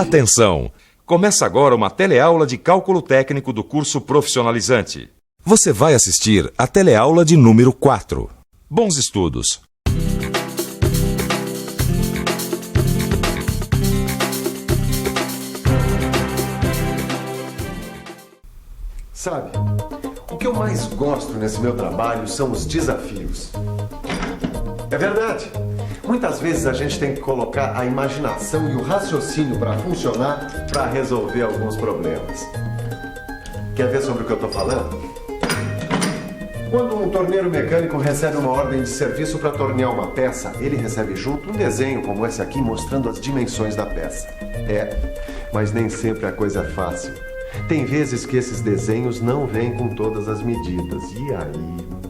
Atenção! Começa agora uma teleaula de cálculo técnico do curso profissionalizante. Você vai assistir a teleaula de número 4. Bons estudos! Sabe, o que eu mais gosto nesse meu trabalho são os desafios. É verdade. Muitas vezes a gente tem que colocar a imaginação e o raciocínio para funcionar para resolver alguns problemas. Quer ver sobre o que eu estou falando? Quando um torneiro mecânico recebe uma ordem de serviço para tornear uma peça, ele recebe junto um desenho como esse aqui mostrando as dimensões da peça. Mas nem sempre a coisa é fácil. Tem vezes que esses desenhos não vêm com todas as medidas. E aí?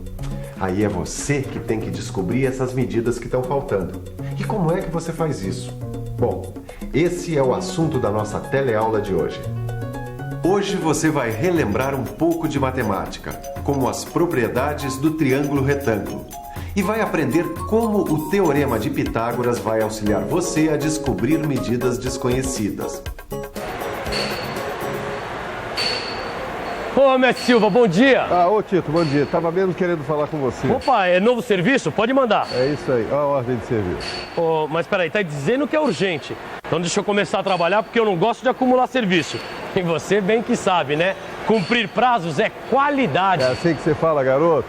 Aí é você que tem que descobrir essas medidas que estão faltando. E como é que você faz isso? Bom, esse é o assunto da nossa teleaula de hoje. Hoje você vai relembrar um pouco de matemática, como as propriedades do triângulo retângulo. E vai aprender como o Teorema de Pitágoras vai auxiliar você a descobrir medidas desconhecidas. Ô, mestre Silva, bom dia. Ô Tito, bom dia. Tava mesmo querendo falar com você. Opa, é novo serviço? Pode mandar. É isso aí, a ordem de serviço. Mas peraí, tá dizendo que é urgente. Então deixa eu começar a trabalhar porque eu não gosto de acumular serviço. E você bem que sabe, né? Cumprir prazos é qualidade. É assim que você fala, garoto.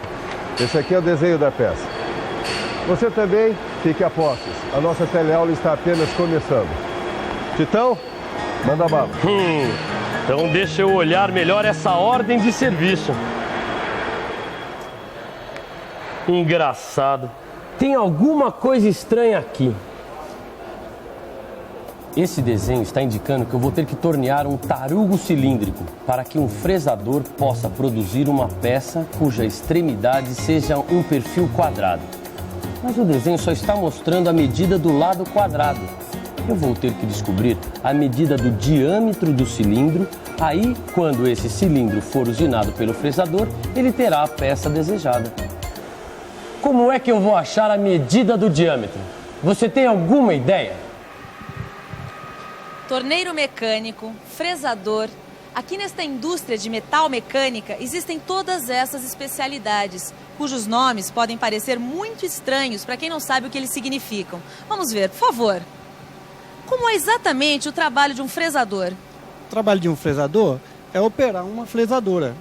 Esse aqui é o desenho da peça. Você também fique a postos. A nossa teleaula está apenas começando. Titão, manda bala. Então deixa eu olhar melhor essa ordem de serviço. Engraçado. Tem alguma coisa estranha aqui. Esse desenho está indicando que eu vou ter que tornear um tarugo cilíndrico para que um fresador possa produzir uma peça cuja extremidade seja um perfil quadrado. Mas o desenho só está mostrando a medida do lado quadrado. Eu vou ter que descobrir a medida do diâmetro do cilindro. Aí, quando esse cilindro for usinado pelo fresador, ele terá a peça desejada. Como é que eu vou achar a medida do diâmetro? Você tem alguma ideia? Torneiro mecânico, fresador. Aqui nesta indústria de metal mecânica existem todas essas especialidades, cujos nomes podem parecer muito estranhos para quem não sabe o que eles significam. Vamos ver, por favor. Como é exatamente o trabalho de um fresador? O trabalho de um fresador é operar uma fresadora.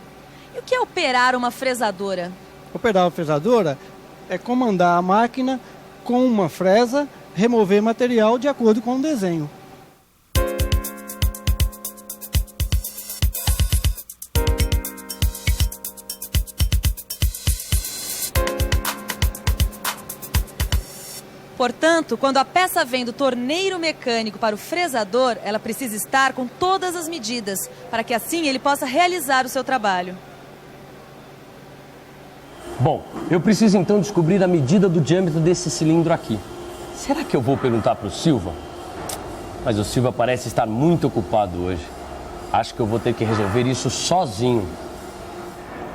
E o que é operar uma fresadora? Operar uma fresadora é comandar a máquina com uma fresa, remover material de acordo com o desenho. Portanto, quando a peça vem do torneiro mecânico para o fresador, ela precisa estar com todas as medidas, para que assim ele possa realizar o seu trabalho. Bom, eu preciso então descobrir a medida do diâmetro desse cilindro aqui. Será que eu vou perguntar para o Silva? Mas o Silva parece estar muito ocupado hoje. Acho que eu vou ter que resolver isso sozinho.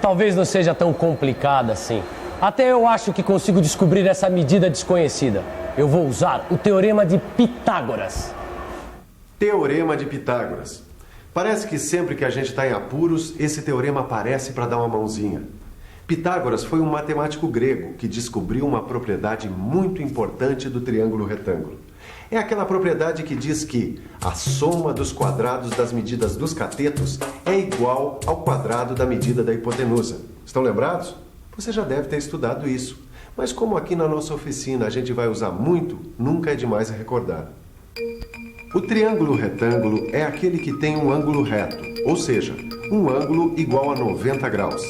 Talvez não seja tão complicado assim. Até eu acho que consigo descobrir essa medida desconhecida. Eu vou usar o Teorema de Pitágoras. Teorema de Pitágoras. Parece que sempre que a gente está em apuros, esse teorema aparece para dar uma mãozinha. Pitágoras foi um matemático grego que descobriu uma propriedade muito importante do triângulo retângulo. É aquela propriedade que diz que a soma dos quadrados das medidas dos catetos é igual ao quadrado da medida da hipotenusa. Estão lembrados? Você já deve ter estudado isso. Mas como aqui na nossa oficina a gente vai usar muito, nunca é demais recordar. O triângulo retângulo é aquele que tem um ângulo reto, ou seja, um ângulo igual a 90 graus.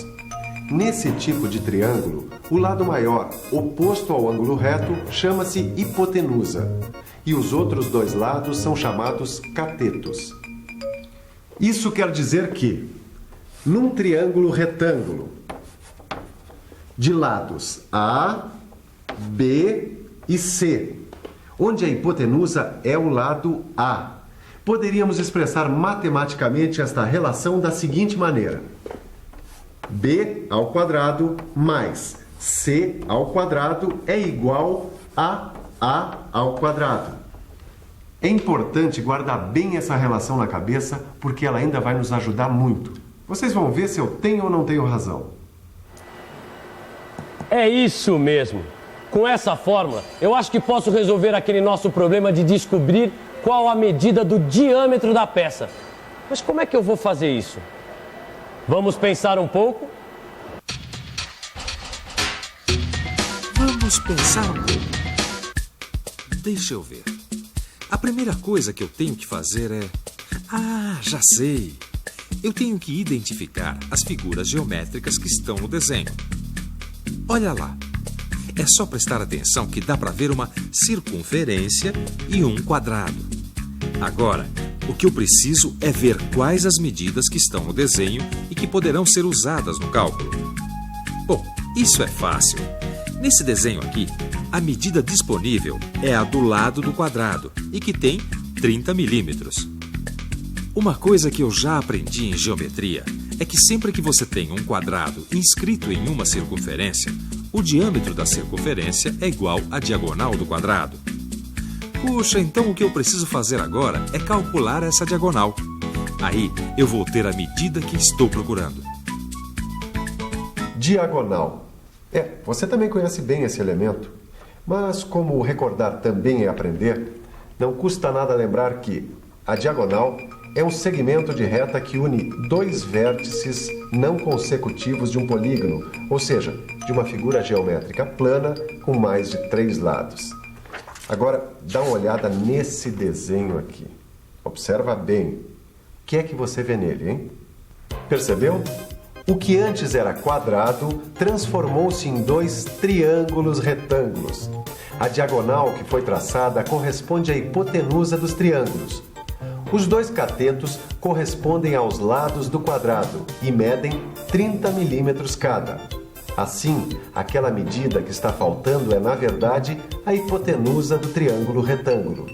Nesse tipo de triângulo, o lado maior, oposto ao ângulo reto, chama-se hipotenusa. E os outros dois lados são chamados catetos. Isso quer dizer que, num triângulo retângulo, de lados A, B e C, onde a hipotenusa é o lado A, poderíamos expressar matematicamente esta relação da seguinte maneira: B ao quadrado mais C ao quadrado é igual a A ao quadrado. É importante guardar bem essa relação na cabeça, porque ela ainda vai nos ajudar muito. Vocês vão ver se eu tenho ou não tenho razão. É isso mesmo. Com essa fórmula, eu acho que posso resolver aquele nosso problema de descobrir qual a medida do diâmetro da peça. Mas como é que eu vou fazer isso? Vamos pensar um pouco? Vamos pensar um pouco. Deixa eu ver. A primeira coisa que eu tenho que fazer é... Ah, já sei. Eu tenho que identificar as figuras geométricas que estão no desenho. Olha lá. É só prestar atenção que dá para ver uma circunferência e um quadrado. Agora, o que eu preciso é ver quais as medidas que estão no desenho e que poderão ser usadas no cálculo. Bom, isso é fácil. Nesse desenho aqui, a medida disponível é a do lado do quadrado e que tem 30 milímetros. Uma coisa que eu já aprendi em geometria é que sempre que você tem um quadrado inscrito em uma circunferência, o diâmetro da circunferência é igual à diagonal do quadrado. Puxa, então o que eu preciso fazer agora é calcular essa diagonal. Aí eu vou ter a medida que estou procurando. Diagonal. Você também conhece bem esse elemento. Mas como recordar também é aprender, não custa nada lembrar que a diagonal é um segmento de reta que une dois vértices não consecutivos de um polígono, ou seja, de uma figura geométrica plana com mais de 3 lados. Agora, dá uma olhada nesse desenho aqui. Observa bem. O que é que você vê nele, hein? Percebeu? O que antes era quadrado transformou-se em 2 triângulos retângulos. A diagonal que foi traçada corresponde à hipotenusa dos triângulos. Os 2 catetos correspondem aos lados do quadrado e medem 30 milímetros cada. Assim, aquela medida que está faltando é, na verdade, a hipotenusa do triângulo retângulo.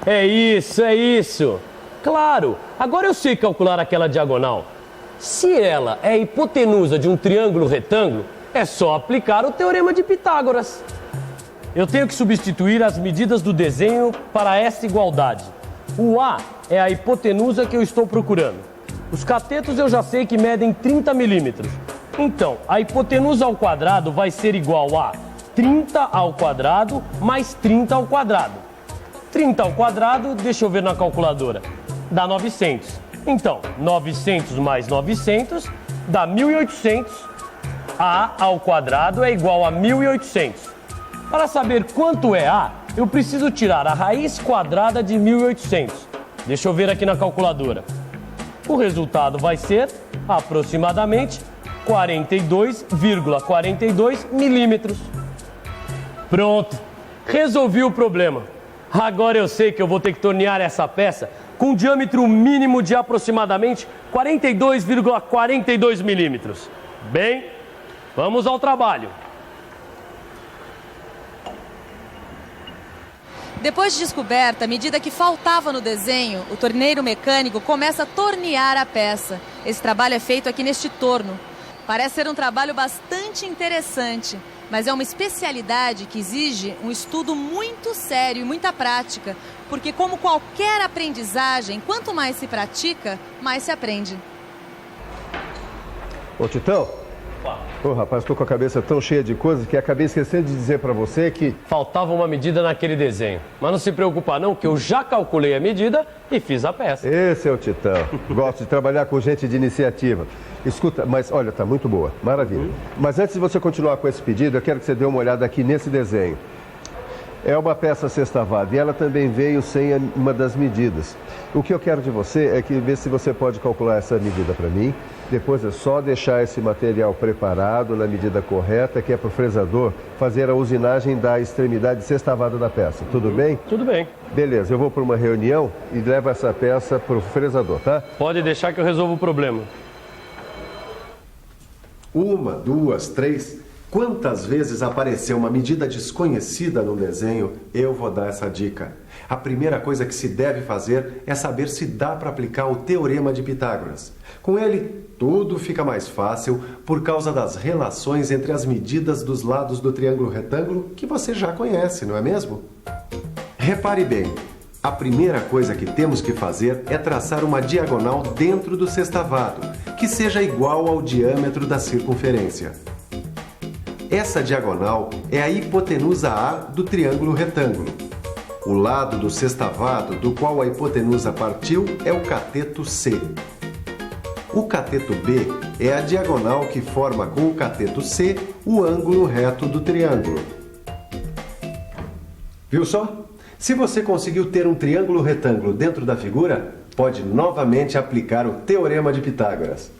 É isso! Claro, agora eu sei calcular aquela diagonal. Se ela é a hipotenusa de um triângulo retângulo, é só aplicar o teorema de Pitágoras. Eu tenho que substituir as medidas do desenho para essa igualdade. O A é a hipotenusa que eu estou procurando. Os catetos eu já sei que medem 30 milímetros. Então, a hipotenusa ao quadrado vai ser igual a 30 ao quadrado mais 30 ao quadrado. 30 ao quadrado, deixa eu ver na calculadora, dá 900. Então, 900 mais 900 dá 1.800. A ao quadrado é igual a 1.800. Para saber quanto é A, eu preciso tirar a raiz quadrada de 1.800. Deixa eu ver aqui na calculadora. O resultado vai ser aproximadamente 42,42 milímetros. Pronto, resolvi o problema. Agora eu sei que eu vou ter que tornear essa peça com um diâmetro mínimo de aproximadamente 42,42 milímetros. Bem, vamos ao trabalho. Depois de descoberta a medida que faltava no desenho, o torneiro mecânico começa a tornear a peça. Esse trabalho é feito aqui neste torno. Parece ser um trabalho bastante interessante, mas é uma especialidade que exige um estudo muito sério e muita prática, porque como qualquer aprendizagem, quanto mais se pratica, mais se aprende. Ô, Titão. Ô, rapaz, estou com a cabeça tão cheia de coisas que acabei esquecendo de dizer para você que... Faltava uma medida naquele desenho. Mas não se preocupa não, que eu já calculei a medida e fiz a peça. Esse é o Titão. Gosto de trabalhar com gente de iniciativa. Escuta, mas olha, tá muito boa. Maravilha. Mas antes de você continuar com esse pedido, eu quero que você dê uma olhada aqui nesse desenho. É uma peça sextavada e ela também veio sem uma das medidas. O que eu quero de você é que ver se você pode calcular essa medida para mim. Depois é só deixar esse material preparado na medida correta, que é para o fresador fazer a usinagem da extremidade sextavada da peça. Tudo bem? Tudo bem. Beleza, eu vou para uma reunião e levo essa peça para o fresador, tá? Pode deixar que eu resolvo o problema. 1, 2, 3... Quantas vezes apareceu uma medida desconhecida no desenho, eu vou dar essa dica. A primeira coisa que se deve fazer é saber se dá para aplicar o teorema de Pitágoras. Com ele, tudo fica mais fácil por causa das relações entre as medidas dos lados do triângulo retângulo que você já conhece, não é mesmo? Repare bem, A primeira coisa que temos que fazer é traçar uma diagonal dentro do sextavado, que seja igual ao diâmetro da circunferência. Essa diagonal é a hipotenusa A do triângulo retângulo. O lado do sextavado do qual a hipotenusa partiu é o cateto C. O cateto B é a diagonal que forma com o cateto C o ângulo reto do triângulo. Viu só? Se você conseguiu ter um triângulo retângulo dentro da figura, pode novamente aplicar o Teorema de Pitágoras.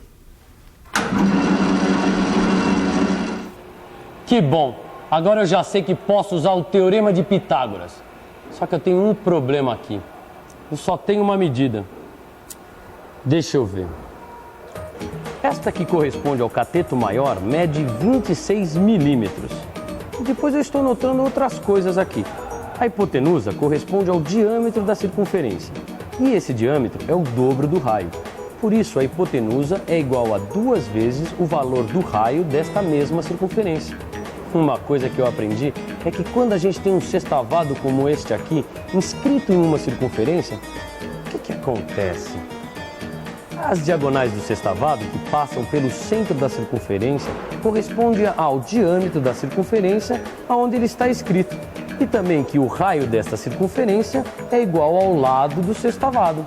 Que bom! Agora eu já sei que posso usar o Teorema de Pitágoras. Só que eu tenho um problema aqui. Eu só tenho uma medida. Deixa eu ver. Esta que corresponde ao cateto maior mede 26 milímetros. E depois eu estou notando outras coisas aqui. A hipotenusa corresponde ao diâmetro da circunferência. E esse diâmetro é o dobro do raio. Por isso, a hipotenusa é igual a 2 vezes o valor do raio desta mesma circunferência. Uma coisa que eu aprendi é que quando a gente tem um sextavado como este aqui, inscrito em uma circunferência, o que acontece? As diagonais do sextavado, que passam pelo centro da circunferência, correspondem ao diâmetro da circunferência aonde ele está escrito. E também que o raio desta circunferência é igual ao lado do sextavado.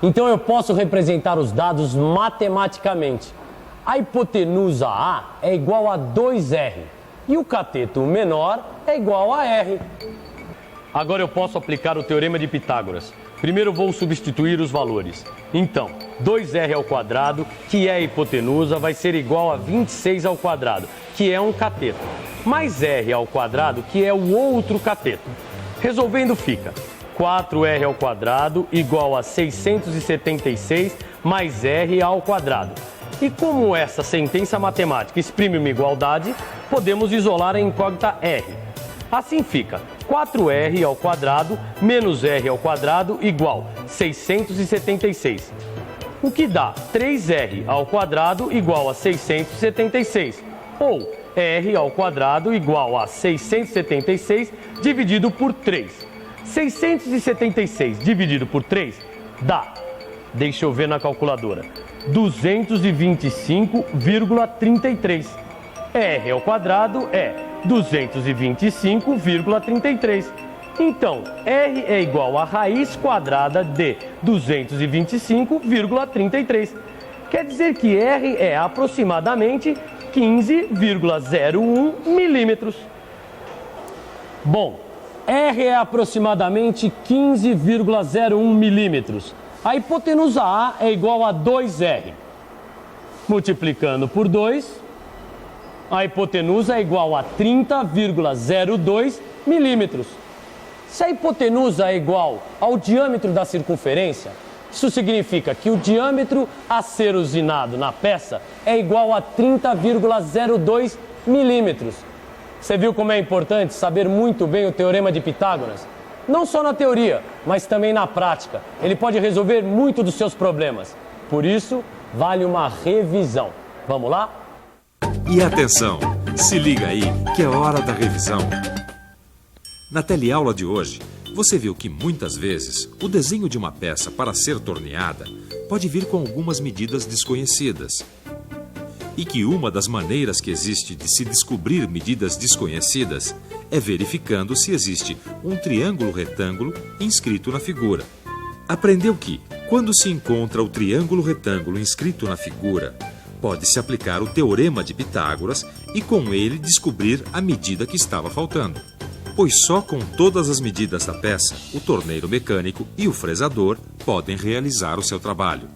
Então eu posso representar os dados matematicamente. A hipotenusa A é igual a 2R e o cateto menor é igual a R. Agora eu posso aplicar o Teorema de Pitágoras. Primeiro vou substituir os valores. Então, 2R ao quadrado, que é a hipotenusa, vai ser igual a 26 ao quadrado, que é um cateto, mais R ao quadrado, que é o outro cateto. Resolvendo fica 4R ao quadrado igual a 676 mais R ao quadrado. E como essa sentença matemática exprime uma igualdade, podemos isolar a incógnita R. Assim fica 4R ao quadrado menos R ao quadrado igual 676. O que dá 3R ao quadrado igual a 676. Ou R ao quadrado igual a 676 dividido por 3. 676 dividido por 3 dá, deixa eu ver na calculadora, 225,33. R ao quadrado é 225,33. Então, R é igual a raiz quadrada de 225,33. Quer dizer que R é aproximadamente 15,01 milímetros. Bom, R é aproximadamente 15,01 milímetros. A hipotenusa A é igual a 2R. Multiplicando por 2, a hipotenusa é igual a 30,02 milímetros. Se a hipotenusa é igual ao diâmetro da circunferência, isso significa que o diâmetro a ser usinado na peça é igual a 30,02 milímetros. Você viu como é importante saber muito bem o Teorema de Pitágoras? Não só na teoria, mas também na prática. Ele pode resolver muito dos seus problemas. Por isso, vale uma revisão. Vamos lá? E atenção, se liga aí que é hora da revisão. Na teleaula de hoje, você viu que muitas vezes o desenho de uma peça para ser torneada pode vir com algumas medidas desconhecidas. E que uma das maneiras que existe de se descobrir medidas desconhecidas é verificando se existe um triângulo retângulo inscrito na figura. Aprendeu que, quando se encontra o triângulo retângulo inscrito na figura, pode-se aplicar o Teorema de Pitágoras e com ele descobrir a medida que estava faltando. Pois só com todas as medidas da peça, o torneiro mecânico e o fresador podem realizar o seu trabalho.